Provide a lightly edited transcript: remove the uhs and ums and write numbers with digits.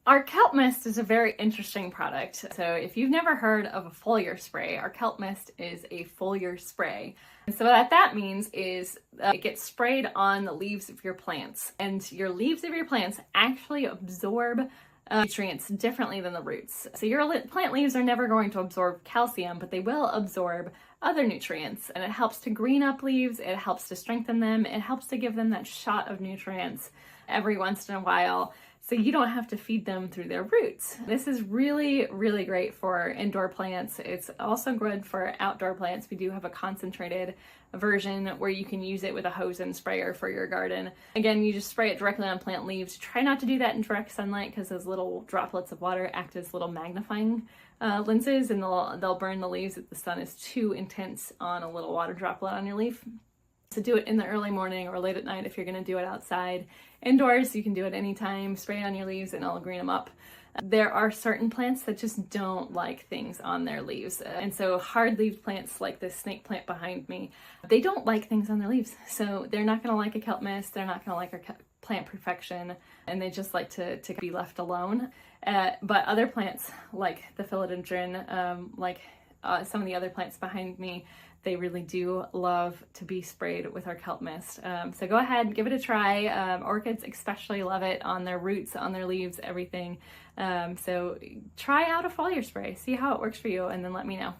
Our kelp mist is a very interesting product. So if you've never heard of a foliar spray, our kelp mist is a foliar spray. And so what that means is it gets sprayed on the leaves of your plants, and your leaves of your plants actually absorb nutrients differently than the roots. So your plant leaves are never going to absorb calcium, but they will absorb other nutrients, and it helps to green up leaves, it helps to strengthen them, it helps to give them that shot of nutrients every once in a while, so you don't have to feed them through their roots. This is really, really great for indoor plants. It's also good for outdoor plants. We do have a concentrated version where you can use it with a hose and sprayer for your garden. Again, you just spray it directly on plant leaves. Try not to do that in direct sunlight because those little droplets of water act as little magnifying lenses, and they'll burn the leaves if the sun is too intense on a little water droplet on your leaf. So do it in the early morning or late at night if you're going to do it outside. Indoors, you can do it anytime. Spray it on your leaves and it'll green them up. There are certain plants that just don't like things on their leaves. And so hard-leaved plants like this snake plant behind me, they don't like things on their leaves. So they're not going to like a kelp mist. They're not going to like our plant perfection. And they just like to be left alone. But other plants like the philodendron, some of the other plants behind me, they really do love to be sprayed with our kelp mist. So go ahead, give it a try. Orchids especially love it on their roots, on their leaves, everything. So try out a foliar spray, see how it works for you, and then let me know.